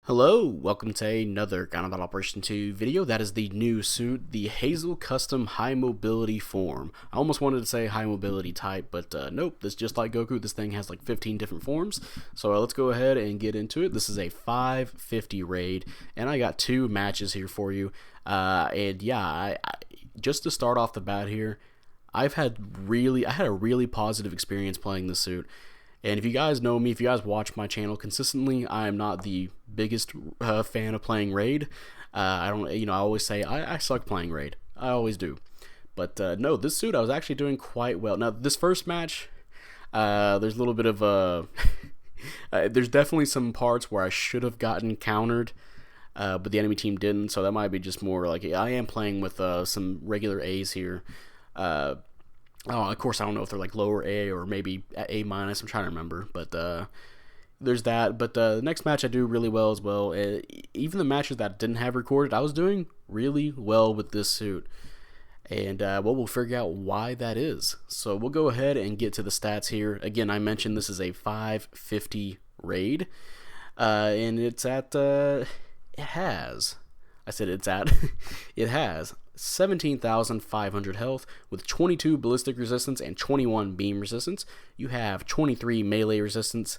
Hello, welcome to another Gundam Operation 2 video. That is the new suit, the Hazel Custom High Mobility Form. I almost wanted to say High Mobility Type, but nope, this just like Goku, this thing has like 15 different forms. So let's go ahead and get into it. This is a 550 raid, and I got two matches here for you. And yeah, just to start off the bat here, I had a really positive experience playing this suit. And if you guys know me, if you guys watch my channel consistently, I am not the biggest fan of playing Raid. I don't, I always say I suck playing Raid. I always do. But no, this suit I was actually doing quite well. Now, this first match, there's a little bit of there's definitely some parts where I should have gotten countered, but the enemy team didn't. So that might be just more like I am playing with some regular A's here. Oh, of course, I don't know if they're like lower A or maybe A minus. I'm trying to remember, but there's that. But the next match I do really well as well. Even the matches that didn't have recorded, I was doing really well with this suit. And we'll figure out why that is. So we'll go ahead and get to the stats here. Again, I mentioned this is a 550 raid, and it's at it has 17,500 health with 22 ballistic resistance and 21 beam resistance. You have 23 melee resistance,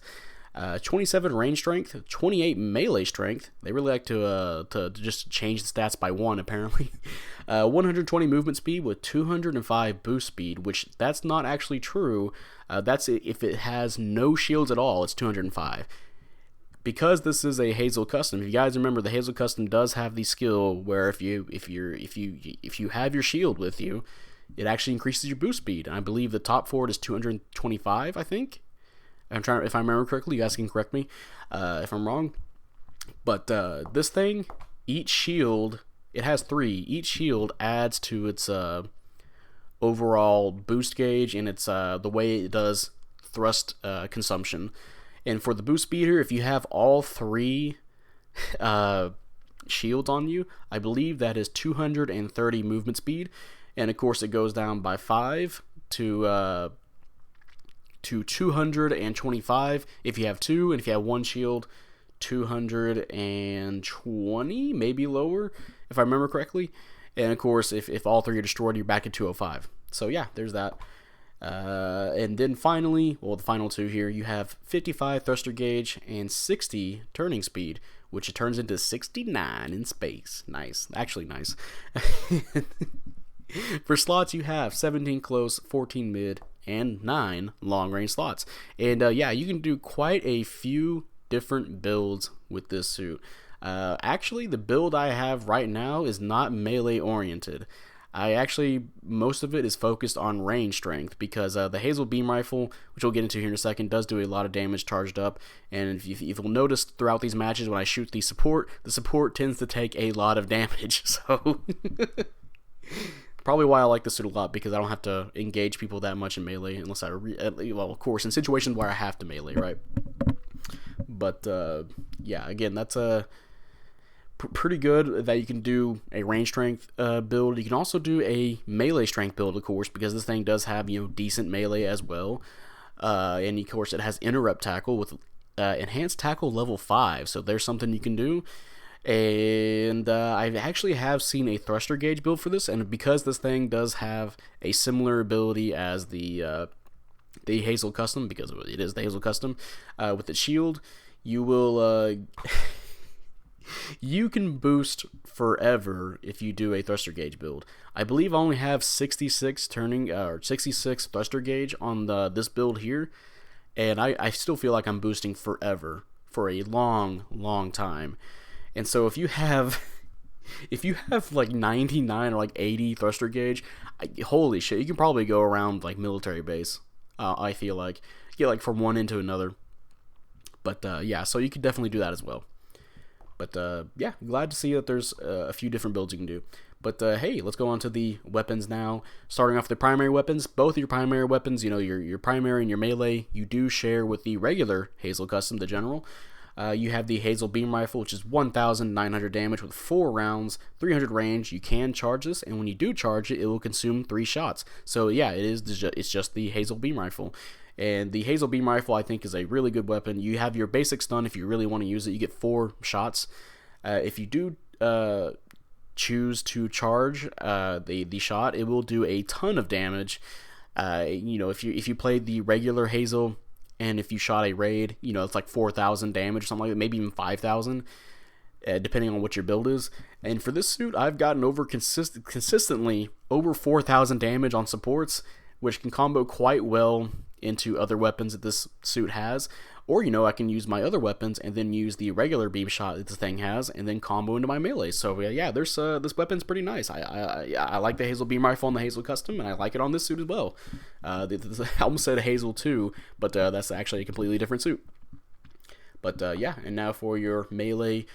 27 range strength, 28 melee strength. They really like to just change the stats by one, apparently. 120 movement speed with 205 boost speed, which that's not actually true. That's if it has no shields at all, it's 205. Because this is a Hazel custom, if you guys remember, the Hazel custom does have the skill where if you have your shield with you, it actually increases your boost speed. And I believe the top for it is 225. I think. If I remember correctly. You guys can correct me if I'm wrong. But this thing, each shield, it has 3. Each shield adds to its overall boost gauge, and it's the way it does thrust consumption. And for the boost speed here, if you have all 3 shields on you, I believe that is 230 movement speed. And of course, it goes down by 5 to 225 if you have 2, and if you have 1 shield, 220, maybe lower, if I remember correctly. And of course, if all 3 are destroyed, you're back at 205. So yeah, there's that. And then finally, well, the final 2 here, you have 55 thruster gauge and 60 turning speed, which it turns into 69 in space. Nice. Actually nice. For slots, you have 17 close, 14 mid, and 9 long range slots. And yeah, you can do quite a few different builds with this suit. Actually, the build I have right now is not melee oriented. Most of it is focused on range strength, because the Hazel beam rifle, which we'll get into here in a second, does do a lot of damage charged up. And if you'll notice throughout these matches, when I shoot the support tends to take a lot of damage. So probably why I like this suit a lot, because I don't have to engage people that much in melee unless well, of course, in situations where I have to melee, right? But yeah, again, that's pretty good that you can do a range strength build. You can also do a melee strength build, of course, because this thing does have decent melee as well. And of course, it has interrupt tackle with enhanced tackle level 5. So there's something you can do. And I actually have seen a thruster gauge build for this, and because this thing does have a similar ability as the Hazel custom, because it is the Hazel custom, with its shield, you will you can boost forever if you do a thruster gauge build. I believe I only have 66 66 thruster gauge on this build here, and I still feel like I'm boosting forever for a long time. And so if you have like 99 or like 80 thruster gauge, holy shit, you can probably go around like military base. I feel like get like from one into another. But yeah, so you could definitely do that as well. But yeah, glad to see that there's a few different builds you can do. But hey, let's go on to the weapons now. Starting off with the primary weapons. Both of your primary weapons, your primary and your melee, you do share with the regular Hazel custom, the general. You have the Hazel beam rifle, which is 1,900 damage with 4 rounds, 300 range. You can charge this, and when you do charge it, it will consume 3 shots. So yeah, it's just the Hazel beam rifle. And the Hazel Beam Rifle, I think, is a really good weapon. You have your basic stun if you really want to use it. You get 4 shots. If you do choose to charge the shot, it will do a ton of damage. You know, if you played the regular Hazel and if you shot a raid, you know, it's like 4,000 damage or something like that, maybe even 5,000, depending on what your build is. And for this suit, I've gotten over consistently over 4,000 damage on supports, which can combo quite well into other weapons that this suit has. Or, you know, I can use my other weapons and then use the regular beam shot that this thing has and then combo into my melee. So yeah, there's this weapon's pretty nice. I like the Hazel Beam Rifle on the Hazel Custom, and I like it on this suit as well. I almost said Hazel 2, but that's actually a completely different suit. But yeah, and now for your melee,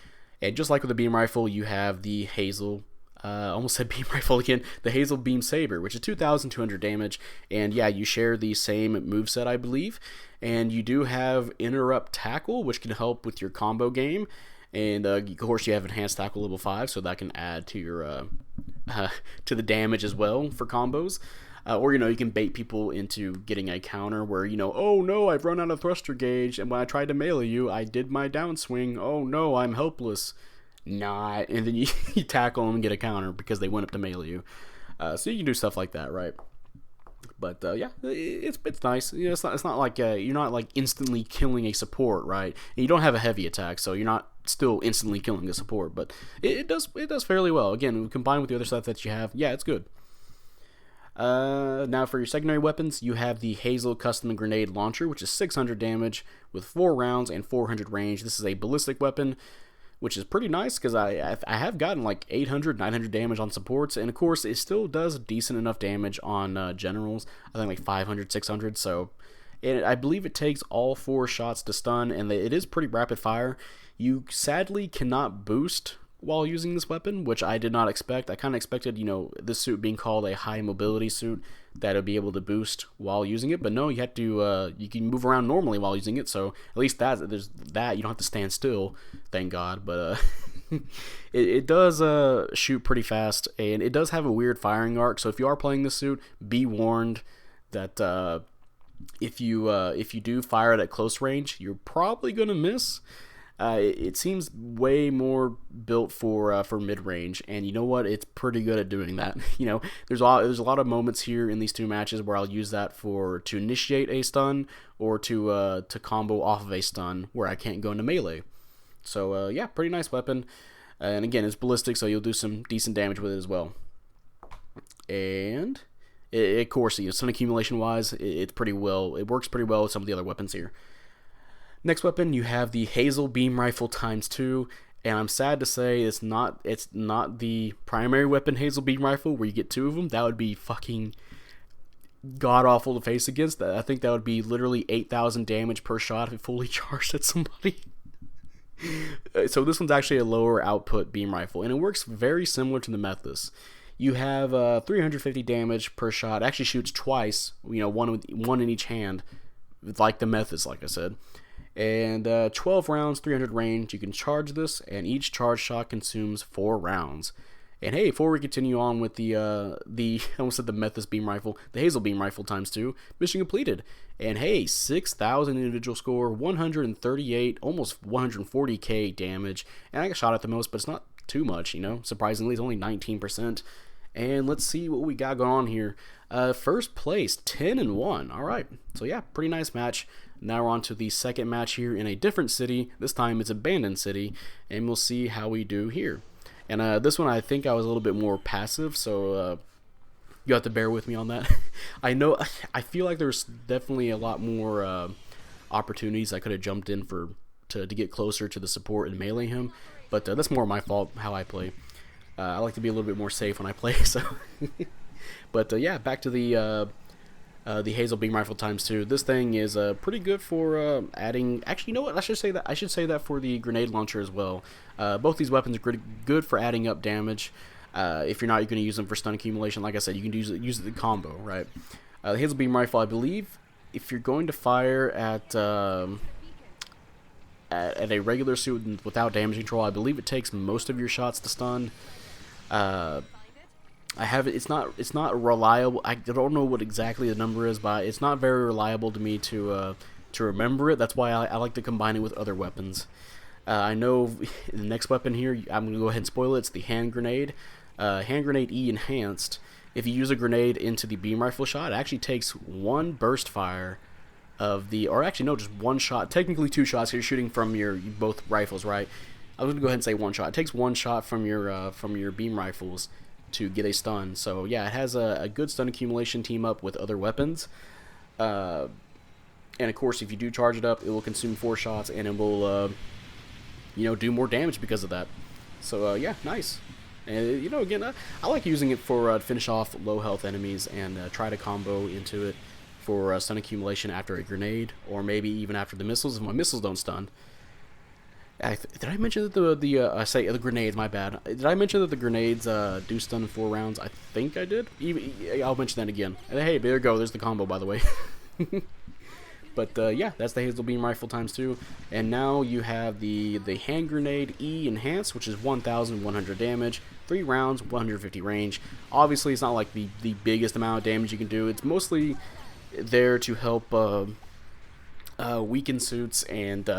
and just like with the Beam Rifle, you have the Hazel, almost said Beam Rifle again, the Hazel Beam Saber, which is 2,200 damage, and yeah, you share the same moveset, I believe, and you do have Interrupt Tackle, which can help with your combo game, and of course you have Enhanced Tackle level 5, so that can add to your to the damage as well for combos. Or, you know, you can bait people into getting a counter where, you know, oh no, I've run out of thruster gauge, and when I tried to melee you, I did my downswing, oh no, I'm helpless. Nah, and then you tackle them and get a counter because they went up to melee you. So you can do stuff like that, right? But yeah, it's nice. You know, it's not like you're not like instantly killing a support, right? And you don't have a heavy attack, so you're not still instantly killing a support. But it does fairly well. Again, combined with the other stuff that you have, yeah, it's good. Now for your secondary weapons, you have the Hazel Custom Grenade Launcher, which is 600 damage with 4 rounds and 400 range. This is a ballistic weapon, which is pretty nice because I have gotten like 800, 900 damage on supports, and of course it still does decent enough damage on generals. I think like 500, 600. So, and I believe it takes all 4 shots to stun, and it is pretty rapid fire. You sadly cannot boost while using this weapon, which I did not expect. I kind of expected, you know, this suit being called a high mobility suit, that it'd be able to boost while using it, but no, you have to, you can move around normally while using it, so at least there's that, you don't have to stand still, thank God, but it does shoot pretty fast, and it does have a weird firing arc, so if you are playing this suit, be warned that if you do fire it at close range, you're probably gonna miss. It seems way more built for mid-range, and you know what? It's pretty good at doing that. You know, there's a lot of moments here in these 2 matches where I'll use that to initiate a stun or to combo off of a stun where I can't go into melee. So yeah, pretty nice weapon, and again, it's ballistic, so you'll do some decent damage with it as well. And of course, you know, stun accumulation wise, it works pretty well with some of the other weapons here. Next weapon, you have the Hazel Beam Rifle ×2, and I'm sad to say it's not the primary weapon Hazel Beam Rifle where you get 2 of them. That would be fucking god-awful to face against. I think that would be literally 8,000 damage per shot if it fully charged at somebody. So this one's actually a lower output beam rifle, and it works very similar to the Methus. You have 350 damage per shot. It actually shoots twice, you know, one in each hand, like the Methus, like I said. And 12 rounds, 300 range. You can charge this, and each charge shot consumes 4 rounds. And hey, before we continue on with the I almost said the Methus beam rifle, the Hazel Beam Rifle ×2, mission completed. And hey, 6,000 individual score, 138, almost 140k damage. And I got shot at the most, but it's not too much, you know. Surprisingly, it's only 19%. And let's see what we got going on here. First place, 10-1. All right. So yeah, pretty nice match. Now we're on to the second match here in a different city. This time it's Abandoned City, and we'll see how we do here. And this one I think I was a little bit more passive, so you have to bear with me on that. I feel like there's definitely a lot more opportunities I could have jumped in to get closer to the support and melee him, but that's more my fault how I play. I like to be a little bit more safe when I play, so. But yeah, back to the Hazel Beam Rifle ×2. This thing is pretty good for adding. Actually, you know what? I should say that for the grenade launcher as well. Both these weapons are good for adding up damage. If you're not going to use them for stun accumulation, like I said, you can use it in combo, right? The Hazel Beam Rifle, I believe, if you're going to fire at a regular suit without damage control, I believe it takes most of your shots to stun. I have it. It's not reliable. I don't know what exactly the number is, but it's not very reliable to me to remember it. That's why I like to combine it with other weapons. I know the next weapon here, I'm going to go ahead and spoil it. It's the hand grenade. Hand grenade E enhanced. If you use a grenade into the beam rifle shot, it actually takes one burst fire of the, or actually no, just one shot. Technically two shots. You're shooting from your both rifles, right? I was going to go ahead and say one shot. It takes one shot from your beam rifles to get a stun. So yeah, it has a good stun accumulation team up with other weapons. And of course, if you do charge it up, it will consume 4 shots, and it will do more damage because of that. So yeah, nice. And again, I like using it for to finish off low health enemies and try to combo into it for stun accumulation after a grenade, or maybe even after the missiles if my missiles don't stun. Did I mention that the grenades? My bad. Did I mention that the grenades do stun in 4 rounds? I think I did. I'll mention that again. And hey, there you go. There's the combo, by the way. But yeah, that's the Hazel beam rifle ×2. And now you have the hand grenade E enhanced, which is 1,100 damage, 3 rounds, 150 range. Obviously, it's not like the biggest amount of damage you can do. It's mostly there to help weaken suits, and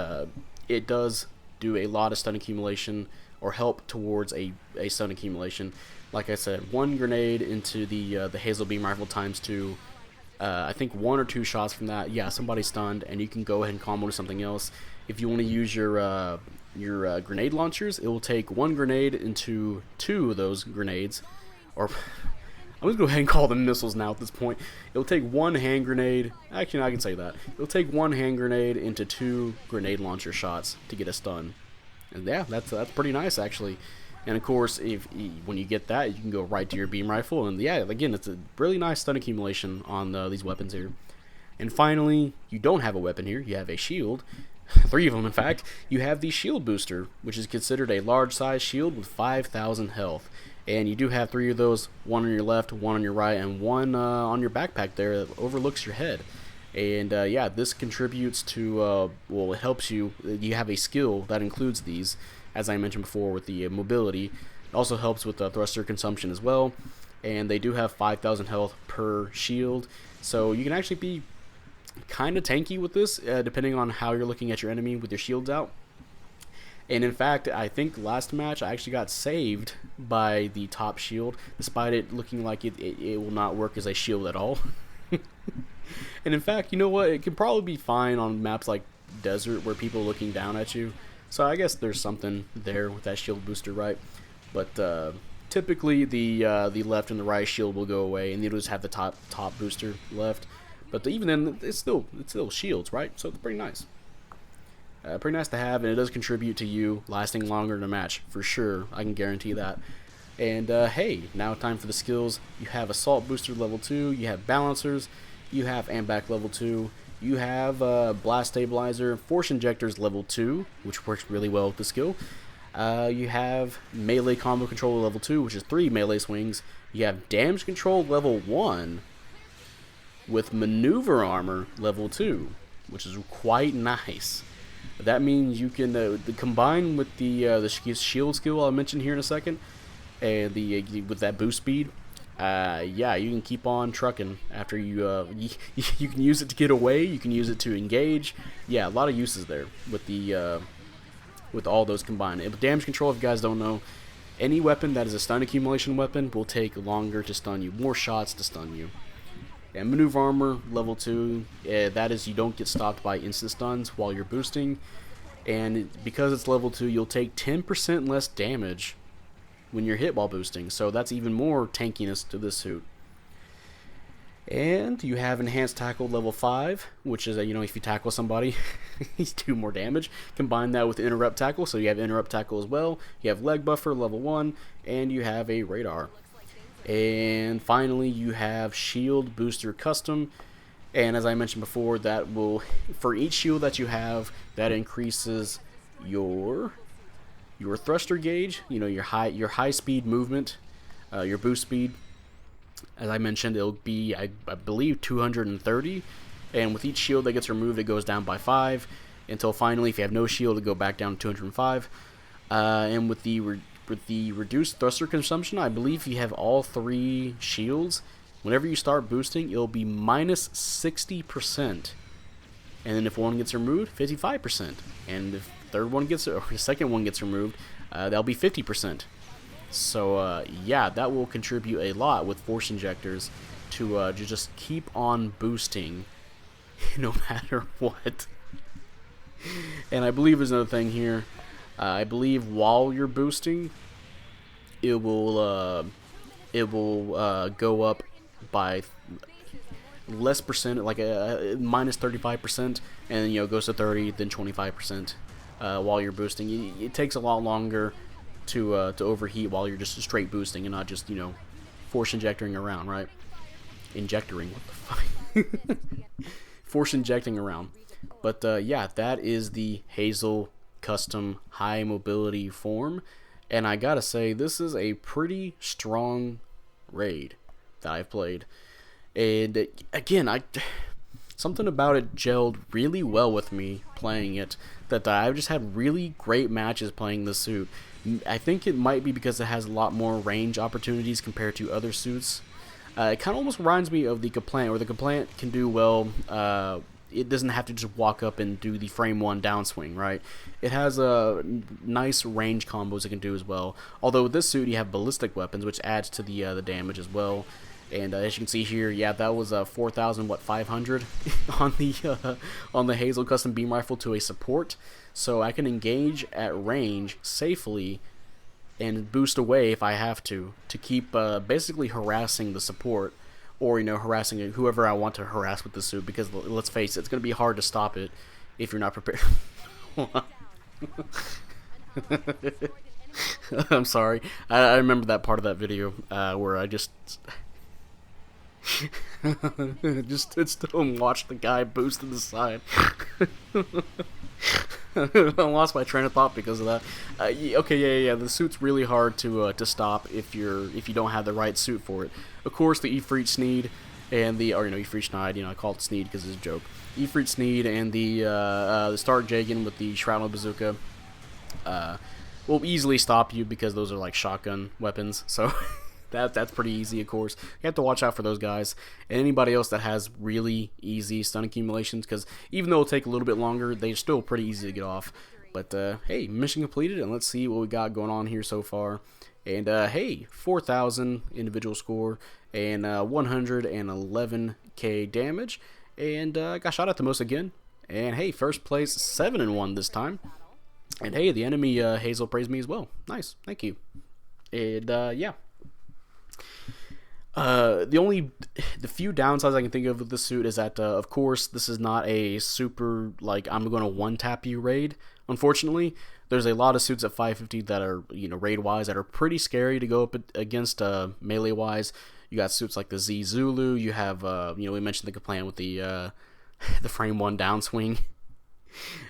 it does do a lot of stun accumulation, or help towards a stun accumulation. Like I said, 1 grenade into the Hazel beam rifle ×2. I think 1 or 2 shots from that, yeah, somebody's stunned, and you can go ahead and combo to something else. If you want to use your grenade launchers, it will take 1 grenade into 2 of those grenades, or I'm just going to go ahead and call them missiles now at this point. It'll take 1 hand grenade, actually no, I can say that. It'll take 1 hand grenade into 2 grenade launcher shots to get a stun. And yeah, that's pretty nice actually. And of course, when you get that, you can go right to your beam rifle, and yeah, again, it's a really nice stun accumulation on these weapons here. And finally, you don't have a weapon here, you have a shield. 3 of them, in fact. You have the shield booster, which is considered a large size shield with 5,000 health. And you do have 3 of those, 1 on your left, 1 on your right, and 1 on your backpack there that overlooks your head. And yeah, this contributes to, well, it helps you. You have a skill that includes these, as I mentioned before, with the mobility. It also helps with thruster consumption as well. And they do have 5,000 health per shield. So you can actually be kind of tanky with this, depending on how you're looking at your enemy with your shields out. And in fact, I think last match I actually got saved by the top shield, despite it looking like it will not work as a shield at all. And in fact, you know what? It can probably be fine on maps like Desert where people are looking down at you. So I guess there's something there with that shield booster, right? But typically the left and the right shield will go away, and you'll just have the top booster left. But even then, it's still shields, right? So it's pretty nice. Pretty nice to have, and it does contribute to you lasting longer in a match, for sure. I can guarantee that. And hey, now time for the skills. You have Assault Booster level 2, you have Balancers, you have Ambac level 2, you have Blast Stabilizer, Force Injectors level 2, which works really well with the skill. You have Melee Combo Controller level 2, which is 3 melee swings. You have Damage Control level 1 with Maneuver Armor level 2, which is quite nice. That means you can combine with the shield skill I'll mention here in a second, and with that boost speed. Yeah, you can keep on trucking after you can use it to get away. You can use it to engage. Yeah, a lot of uses there with all those combined. With damage control, if you guys don't know, any weapon that is a stun accumulation weapon will take longer to stun you, more shots to stun you. And Maneuver Armor level 2, that is, you don't get stopped by instant stuns while you're boosting, and because it's level 2, you'll take 10% less damage when you're hit while boosting, so that's even more tankiness to this suit. And you have Enhanced Tackle level 5, which is, if you tackle somebody, you do more damage. Combine that with Interrupt Tackle, so you have Interrupt Tackle as well. You have Leg Buffer level 1, and you have a Radar. And finally, you have Shield Booster Custom, and as I mentioned before, that will, for each shield that you have, that increases your thruster gauge, your high speed movement, your boost speed. As I mentioned, it'll be, I believe, 230, and with each shield that gets removed, it goes down by 5, until finally, if you have no shield, it go back down to 205. And with the with the reduced thruster consumption, I believe you have all 3 shields. Whenever you start boosting, it'll be minus 60%. And then if one gets removed, 55%. And if the second one gets removed, that'll be 50%. So yeah, that will contribute a lot with force injectors to just keep on boosting no matter what. And I believe there's another thing here. I believe while you're boosting, it will go up by less percent, like a minus 35%, and you know, goes to 30, then 25% while you're boosting. It takes a lot longer to overheat while you're just straight boosting and not just, you know, force injecting around, right? Injectoring, what the fuck? Force injecting around. But yeah, that is the Hazel custom high mobility form, and I gotta say, this is a pretty strong raid that I've played. And again, something about it gelled really well with me playing it, that I've just had really great matches playing this suit. I think it might be because it has a lot more range opportunities compared to other suits. It kind of almost reminds me of the Kaplant, where the Kaplant can do well. It doesn't have to just walk up and do the frame 1 downswing, right? It has nice range combos it can do as well. Although with this suit, you have ballistic weapons, which adds to the damage as well. And as you can see here, yeah, that was 4,500 on the Hazel custom beam rifle to a support. So I can engage at range safely and boost away if I have to keep basically harassing the support, or, you know, harassing whoever I want to harass with the suit, because let's face it, it's going to be hard to stop it if you're not prepared. I'm sorry. I remember that part of that video where I just stood still and watched the guy boost to the side. I lost my train of thought because of that. Okay, yeah. The suit's really hard to stop if you don't have the right suit for it. Of course, the Ifrit Sneed and Ifrit Schneid. You know, I call it Sneed because it's a joke. Ifrit Sneed and the Stark Jagan with the Shrapnel Bazooka will easily stop you because those are like shotgun weapons. So that's pretty easy, of course. You have to watch out for those guys and anybody else that has really easy stun accumulations, because even though it'll take a little bit longer, they're still pretty easy to get off. But hey, mission completed, and let's see what we got going on here so far. And hey, 4,000 individual score and 111k damage, and got shot at the most again. And hey, first place, 7-1 this time. And hey, the enemy Hazel praised me as well. Nice, thank you. And yeah. The few downsides I can think of with this suit is that, of course, this is not a super, like, I'm going to one-tap you raid. Unfortunately, there's a lot of suits at 550 that are, you know, raid-wise, that are pretty scary to go up against melee-wise. You got suits like the Z Zulu. You have, you know, we mentioned the Kaplant with the frame 1 downswing.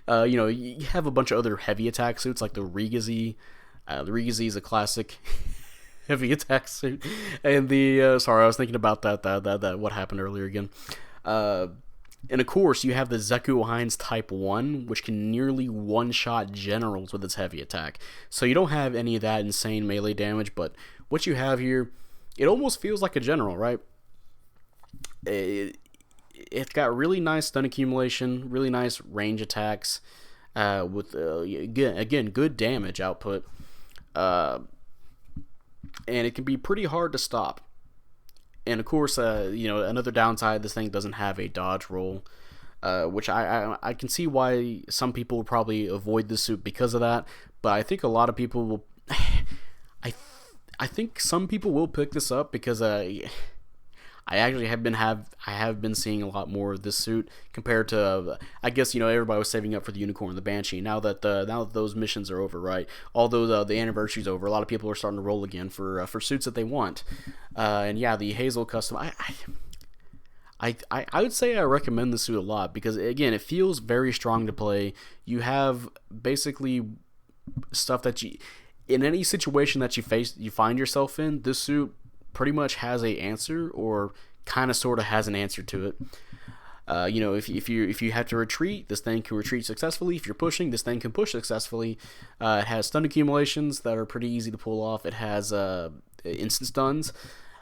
You know, you have a bunch of other heavy attack suits like the Rigazi. The Rigazi is a classic heavy attack suit, and the sorry, I was thinking about that what happened earlier again. And of course, you have the Zeku Heinz Type 1, which can nearly one-shot generals with its heavy attack. So you don't have any of that insane melee damage, but what you have here, it almost feels like a general, right? It's got really nice stun accumulation, really nice range attacks, with again good damage output. And it can be pretty hard to stop. And of course, you know, another downside, this thing doesn't have a dodge roll, which I can see why some people would probably avoid this suit because of that. But I think a lot of people will. I think some people will pick this up because I actually have been seeing a lot more of this suit compared to, I guess, you know, everybody was saving up for the Unicorn and the Banshee. Now that those missions are over, right? Although the anniversary's over, a lot of people are starting to roll again for suits that they want. And yeah, the Hazel custom, I would say I recommend the suit a lot because, again, it feels very strong to play. You have basically stuff that in any situation that you find yourself in, this suit pretty much has a answer, or kind of sort of has an answer to it. You know, if you have to retreat, this thing can retreat successfully. If you're pushing, this thing can push successfully. It has stun accumulations that are pretty easy to pull off. It has instant stuns.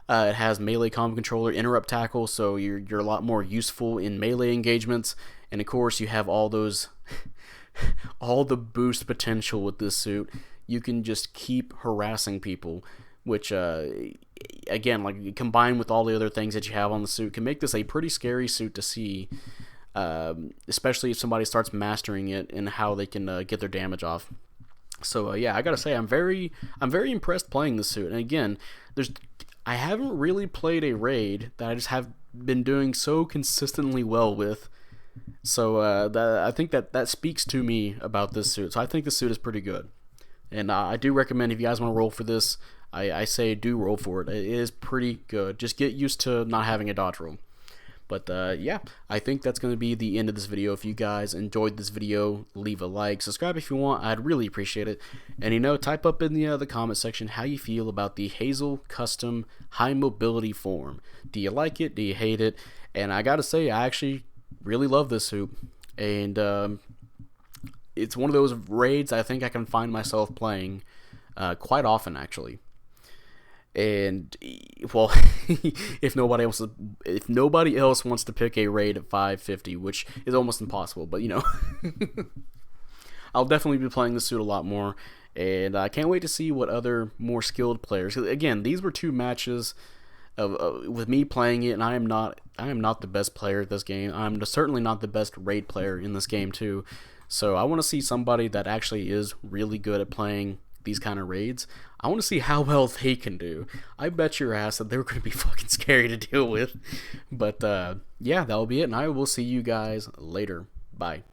It has melee combo controller, interrupt tackle, so you're a lot more useful in melee engagements. And of course, you have all those all the boost potential with this suit. You can just keep harassing people, which again, like combined with all the other things that you have on the suit, can make this a pretty scary suit to see, especially if somebody starts mastering it and how they can get their damage off. So yeah, I gotta say I'm very impressed playing this suit. And again, I haven't really played a raid that I just have been doing so consistently well with. So I think that speaks to me about this suit. So I think this suit is pretty good. And I do recommend, if you guys want to roll for this, I say do roll for it. It is pretty good. Just get used to not having a dodge roll. But yeah, I think that's going to be the end of this video. If you guys enjoyed this video, leave a like, subscribe if you want. I'd really appreciate it. And you know, type up in the comment section how you feel about the Hazel custom high mobility form. Do you like it? Do you hate it? And I gotta say, I actually really love this suit. And it's one of those raids I think I can find myself playing quite often, actually. And well, if nobody else wants to pick a raid at 550, which is almost impossible, but you know, I'll definitely be playing this suit a lot more, and I can't wait to see what other more skilled players. Again, these were 2 matches of with me playing it, and I am not the best player at this game. I'm certainly not the best raid player in this game too. So I want to see somebody that actually is really good at playing these kind of raids. I want to see how well they can do. I bet your ass that they're going to be fucking scary to deal with. But yeah, that'll be it, and I will see you guys later. Bye.